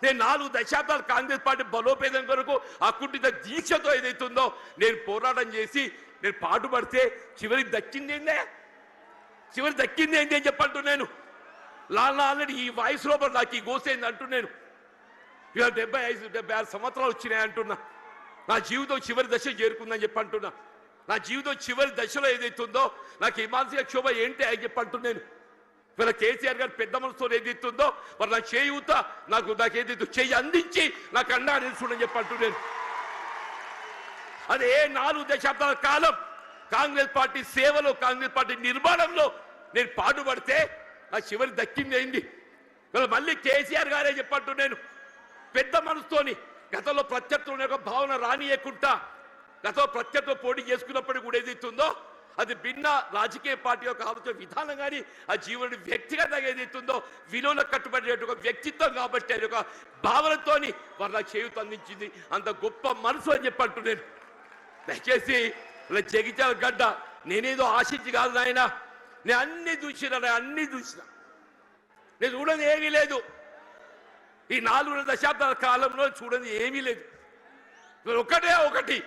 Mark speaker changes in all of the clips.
Speaker 1: నేను 4 దశాబ్దాలు కాంగ్రెస్ పార్టీ బలోపేతం కొరకు అకుంఠిత దీక్షతో ఏదైతుందో నేను పోరాటం చేసి నేను పాటుపడితే చివరికి దక్కింది ఏందే, చివరికి దక్కింది ఏంటి అని చెప్పంటూ నేను ఆల్రెడీ ఈ వాయిస్ లోపల నాకు ఈ గోసైంది అంటూ నేను ఇవాళ 75-76 సంవత్సరాలు వచ్చినాయి అంటున్నా. నా జీవితం చివరి దశ చేరుకుందని చెప్పి అంటున్నా. నా జీవితం చివరి దశలో ఏదైతుందో నాకు ఈ మానసిక క్షోభ ఏంటి అని చెప్పి అంటూ నేను ఇవాళ కేసీఆర్ గారు పెద్ద మనసుతో ఏదైతుందో మరి నా చేయూత నాకు ఏదైతే చెయ్యి అందించి నాకు అండా నిలుచుండని చెప్పి అంటూ నేను అదే 4 దశాబ్దాల కాలం కాంగ్రెస్ పార్టీ సేవలో కాంగ్రెస్ పార్టీ నిర్మాణంలో నేను పాటుపడితే నా చివరి దక్కింది అయింది. మళ్ళీ కేసీఆర్ గారే చెప్పంటూ నేను పెద్ద మనసుతోని గతంలో ప్రత్యర్థుల యొక్క భావన రానియకుండా గతంలో ప్రత్యర్థులు పోటీ చేసుకున్నప్పటికీ కూడా ఏదైతుందో అది భిన్న రాజకీయ పార్టీ యొక్క ఆలోచన విధానం కానీ ఆ జీవన వ్యక్తిగతంగా ఏదైతుందో విలువల కట్టుబడి ఒక వ్యక్తిత్వం కాబట్టి అది ఒక భావనతోని వారు నాకు చేయూత అందించింది. అంత గొప్ప మనసు అని చెప్పంటూ నేను దయచేసి ఇలా జగిత్యాల గడ్డ నేనేదో ఆశించి కాదు నాయన, నేను అన్ని చూసిన నేను చూడని ఏమీ లేదు. ఈ 4 దశాబ్దాల కాలంలో చూడని ఏమీ లేదు. ఇవాళ ఒకటి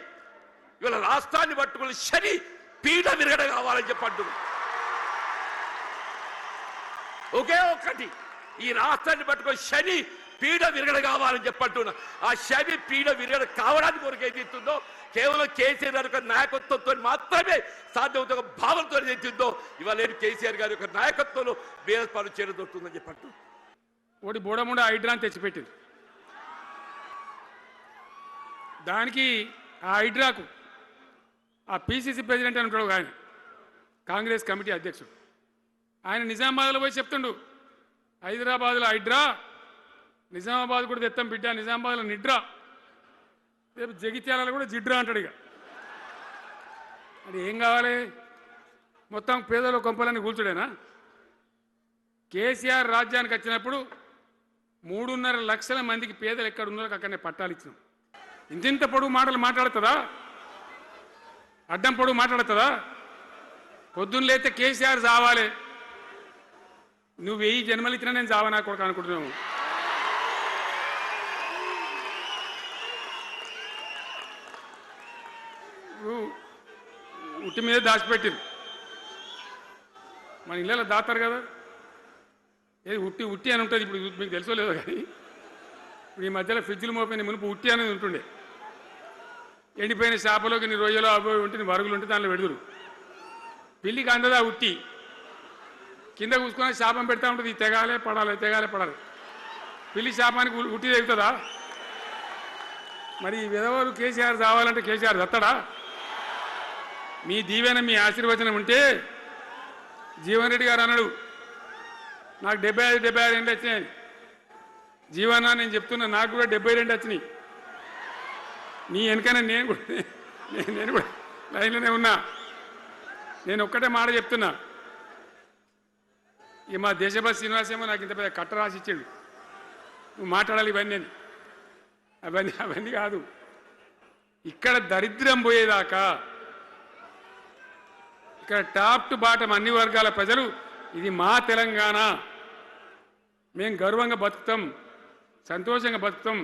Speaker 1: ఇవాళ రాష్ట్రాన్ని పట్టుకుని శని పీఠ విరగడ కావాలని చెప్పంటు ఒకే ఒక్కటి ఈ రాష్ట్రాన్ని పట్టుకొని శని పీఠ విరగడ కావాలని చెప్పంటున్నా. ఆ శని పీఠ విరగడ కావడానికి కొరకు ఏదైతుందో కేవలం కేసీఆర్ గారి యొక్క నాయకత్వంతో మాత్రమే సాధ్యమవుతుంది. ఒక భావనతో ఏదైతుందో ఇవాళ నేను కేసీఆర్ గారి యొక్క నాయకత్వంలో బీఆర్ఎస్ పార్టీ చేరదొరుకుతుందని చెప్పట్టు
Speaker 2: ఒకటి బోడముండ హైడ్రాని తెచ్చిపెట్టింది. దానికి ఆ హైడ్రాకు ఆ పిసిసి ప్రెసిడెంట్ అని ఉంటాడు ఆయన, కాంగ్రెస్ కమిటీ అధ్యక్షుడు, ఆయన నిజామాబాద్లో పోయి చెప్తుండు హైదరాబాద్లో హైడ్రా, నిజామాబాద్ కూడా తెత్తాం బిడ్డ, నిజామాబాద్లో నిడ్రా, రేపు జగిత్యాలలో కూడా జిడ్రా అంటాడు. ఇక అది ఏం కావాలి, మొత్తం పేదల కొంపలన్నీ కూల్చుడేనా? కేసీఆర్ రాజ్యానికి వచ్చినప్పుడు 3.5 లక్షల మందికి పేదలు ఎక్కడ ఉన్నారో అక్కడనే పట్టాలు ఇచ్చినాం. ఇంత పొడుగు మాటలు మాట్లాడుతుందా? అడ్డం పొడుగు మాట్లాడుతుందా? పొద్దున్న లేతే కేసీఆర్ చావాలి, నువ్వు 1000 జన్మలు ఇచ్చినా నేను చావా నా కొడుకు అనుకుంటున్నావు. ఉట్టి మీద దాచిపెట్టింది, మన ఇళ్ళలో దాతారు కదా, ఏది ఉట్టి అని ఉంటుంది. ఇప్పుడు మీకు తెలుసో లేదో కానీ ఇప్పుడు ఈ మధ్యలో ఫ్రిడ్జ్లు మోపోయిన మునుపు ఉట్టి అనేది ఉంటుండే. ఎండిపోయిన చేపలోకి నీ రొయ్యలో అవి ఉంటే నీ వరుగులు ఉంటే దాంట్లో పెడుదురు. పిల్లికి అందదా ఉట్టి, కింద కూసుకొని శాపం పెడతా ఉంటుంది, తెగాలే పడాలి. పిల్లి శాపానికి ఉట్టి తెగుతుందా? మరి విధవలు కేసీఆర్ రావాలంటే కేసీఆర్ దత్తడా? మీ దీవెన మీ ఆశీర్వచనం ఉంటే జీవన్ రెడ్డి గారు అన్నాడు నాకు 75-76 ఏంటి వచ్చినాయి. జీవనా నేను చెప్తున్నా, నాకు కూడా 72 వచ్చినాయి. నీ వెనకనే నేను కూడా లైన్లోనే ఉన్నా. నేను ఒక్కటే మాట చెప్తున్నా, ఇక మా దేశభక్తి శ్రీనివాస్ ఏమో నాకు ఇంత పెద్ద కట్ట రాసి ఇచ్చాడు, నువ్వు మాట్లాడాలి ఇవన్నీ అవన్నీ కాదు. ఇక్కడ దరిద్రం పోయేదాకా ఇక్కడ టాప్ టు బాటం అన్ని వర్గాల ప్రజలు ఇది మా తెలంగాణ, మేము గర్వంగా బతుకుతాం, సంతోషంగా బతుకుతాం,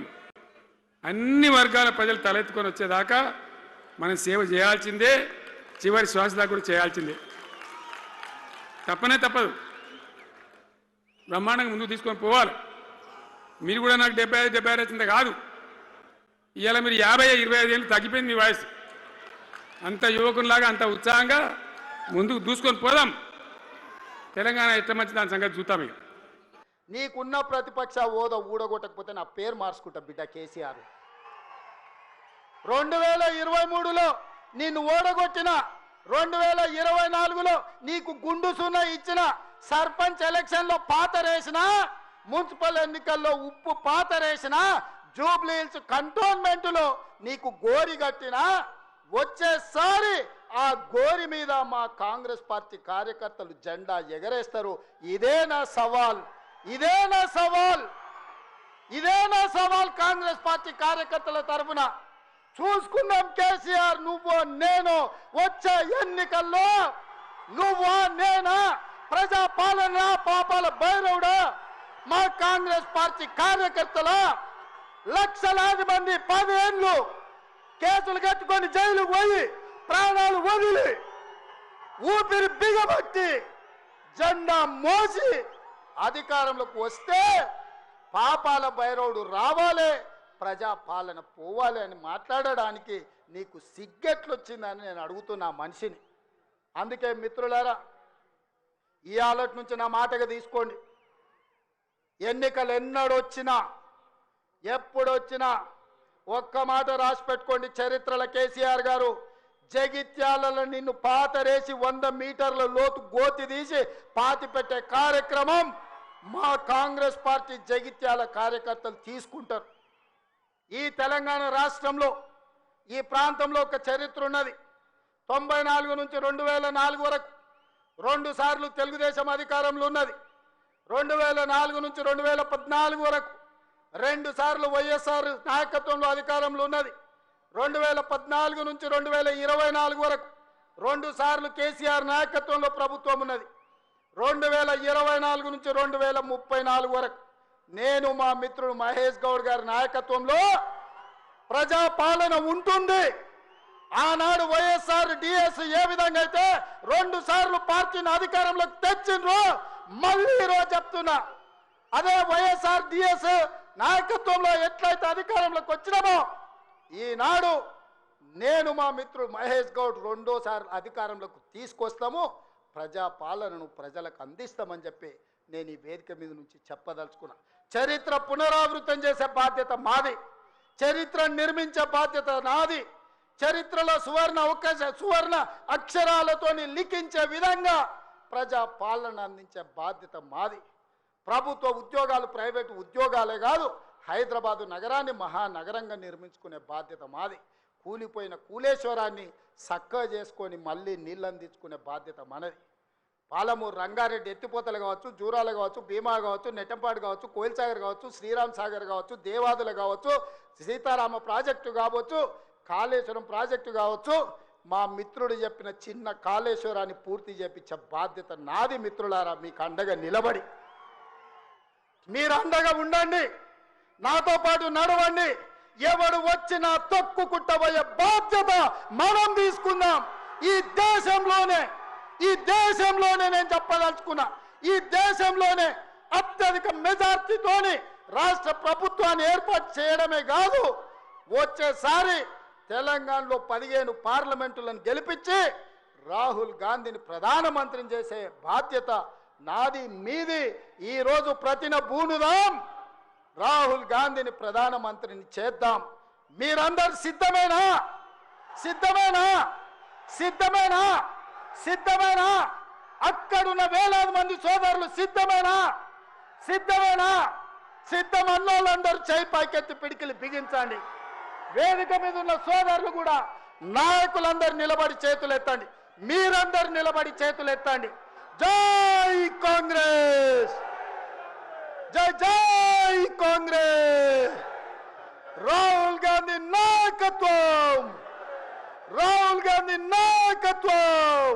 Speaker 2: అన్ని వర్గాల ప్రజలు తలెత్తుకొని వచ్చేదాకా మనం సేవ చేయాల్సిందే, చివరి శ్వాస దాకా కూడా చేయాల్సిందే, తప్పదు. బ్రహ్మాండంగా ముందుకు తీసుకొని పోవాలి. మీరు కూడా నాకు 75-76 వచ్చింది కాదు, ఇవాళ మీరు 50-25 ఏళ్ళు తగ్గిపోయింది మీ వయసు. అంత యువకునిలాగా అంత ఉత్సాహంగా ముందుకు దూసుకొని పోదాం. తెలంగాణ ఎట్లా మంచి దాని సంగతి చూద్దాం. ఇక
Speaker 3: నీకున్న ప్రతిపక్ష హోదా ఊడగొట్టకపోతే నా పేరు మార్చుకుంటా బిడ్డ కేసీఆర్. 2023లో నిన్ను ఓడగొట్టిన, 2024లో నీకు గుండు సున్నా ఇచ్చిన, సర్పంచ్ ఎలక్షన్లో పాతరేసిన, మున్సిపల్ ఎన్నికల్లో ఉప్పు పాతరేసిన, జూబ్లీ హిల్స్ కంటోన్మెంట్లో నీకు గోరి కట్టిన, వచ్చేసారి ఆ గోరి మీద మా కాంగ్రెస్ పార్టీ కార్యకర్తలు జెండా ఎగరేస్తారు. ఇదే నా సవాల్ కాంగ్రెస్ పార్టీ కార్యకర్తల తరఫున. చూసుకుందాం కేసీఆర్, నువ్వు నేను వచ్చే ఎన్నికల్లో నువ్వా నేనా, ప్రజాపాలన పాపాల భైరవుడా, మా కాంగ్రెస్ పార్టీ కార్యకర్తల లక్షలాది మంది 10 ఏళ్ళు కేసులు కట్టుకొని జైలుకు పోయి ప్రాణాలు వదిలి ఊపిరి బిగబట్టి జెండా మోసి అధికారంలోకి వస్తే పాపాల భైరవుడు రావాలి, ప్రజా పాలన పోవాలి అని మాట్లాడడానికి నీకు సిగ్గెట్లొచ్చిందని నేను అడుగుతున్నా మనిషిని. అందుకే మిత్రులారా, ఈ ఆలటి నుంచి నా మాటగా తీసుకోండి. ఎన్నికలు ఎన్నడొచ్చినా ఎప్పుడొచ్చినా ఒక్క మాట రాసి పెట్టుకోండి. చరిత్రల కేసీఆర్ గారు జగిత్యాలలో నిన్ను పాతరేసి 100 మీటర్ల లోతు గోతి తీసి పాతి పెట్టే కార్యక్రమం మా కాంగ్రెస్ పార్టీ జగిత్యాల కార్యకర్తలు తీసుకుంటారు. ఈ తెలంగాణ రాష్ట్రంలో ఈ ప్రాంతంలో ఒక చరిత్ర ఉన్నది. 94 నుంచి 2004 వరకు 2 సార్లు తెలుగుదేశం అధికారంలో ఉన్నది. 2004 నుంచి 2014 వరకు 2 సార్లు వైఎస్ఆర్ నాయకత్వంలో అధికారంలో ఉన్నది. 2014 నుంచి 2024 వరకు 2 సార్లు కేసీఆర్ నాయకత్వంలో ప్రభుత్వం ఉన్నది. 2024 నుంచి 2034 వరకు నేను మా మిత్రుడు మహేష్ గౌడ్ గారి నాయకత్వంలో ప్రజాపాలన ఉంటుంది. ఆనాడు వైఎస్ఆర్ డిఎస్ ఏ విధంగా అయితే 2 సార్లు పార్టీని అధికారంలోకి తెచ్చిండ్రో మళ్ళీ ఈరోజు చెప్తున్నా, అదే వైఎస్ఆర్ డిఎస్ నాయకత్వంలో ఎట్లయితే అధికారంలోకి వచ్చినామో ఈనాడు నేను మా మిత్రుడు మహేష్ గౌడ్ 2సార్లు అధికారంలోకి తీసుకొస్తాము, ప్రజాపాలనను ప్రజలకు అందిస్తామని చెప్పి నేను ఈ వేదిక మీద నుంచి చెప్పదలుచుకున్నా. చరిత్ర పునరావృతం చేసే బాధ్యత మాది, చరిత్రను నిర్మించే బాధ్యత నాది, చరిత్రలో సువర్ణ అక్షరాలతో లిఖించే విధంగా ప్రజాపాలన అందించే బాధ్యత మాది. ప్రభుత్వ ఉద్యోగాలు ప్రైవేటు ఉద్యోగాలే కాదు, హైదరాబాదు నగరాన్ని మహానగరంగా నిర్మించుకునే బాధ్యత మాది. కూలిపోయిన కూలేశ్వరాన్ని చక్కగా చేసుకొని మళ్ళీ నీళ్ళు అందించుకునే బాధ్యత మనది. పాలమూరు రంగారెడ్డి ఎత్తిపోతలు కావచ్చు, జూరాలు కావచ్చు, భీమా కావచ్చు, నెట్టంపాడు కావచ్చు, కోయిల్సాగర్ కావచ్చు, శ్రీరామ్ సాగర్ కావచ్చు, దేవాదులు కావచ్చు, సీతారామ ప్రాజెక్టు కావచ్చు, కాళేశ్వరం ప్రాజెక్టు కావచ్చు, మా మిత్రుడు చెప్పిన చిన్న కాళేశ్వరాన్ని పూర్తి చేపించే బాధ్యత నాది. మిత్రులారా, మీకు అండగా నిలబడి మీరు అండగా ఉండండి, నాతో పాటు నడవండి. ఎవడు వచ్చినా తొక్కుకుంటబోయే బాధ్యత మనం తీసుకుందాం. ఈ దేశంలోనే నేను చెప్పదలుచుకున్నా, ఈ దేశంలోనే అత్యధిక మెజార్టీతోని రాష్ట్ర ప్రభుత్వాన్ని ఏర్పాటు చేయడమే కాదు, వచ్చేసారి తెలంగాణలో 15 పార్లమెంటులను గెలిపించి రాహుల్ గాంధీని ప్రధానమంత్రిని చేసే బాధ్యత నాది, మీది. ఈరోజు ప్రతిన బూనుదాం, రాహుల్ గాంధీని ప్రధానమంత్రిని చేద్దాం. మీరందరూ సిద్ధమేనా? అక్కడున్న వేలాది మంది సోదరులు సిద్ధమేనా? సిద్ధమన్నోళ్ళందరూ చేయి పైకెత్తి పిడికిలు బిగించండి. వేదిక మీద ఉన్న సోదరులు కూడా, నాయకులందరూ నిలబడి చేతులు ఎత్తండి. మీరందరూ నిలబడి చేతులు ఎత్తండి. జై కాంగ్రెస్, జై జై కాంగ్రెస్. రాహుల్ గాంధీ నాయకత్వం, రాహుల్ గాంధీ నాయకత్వం.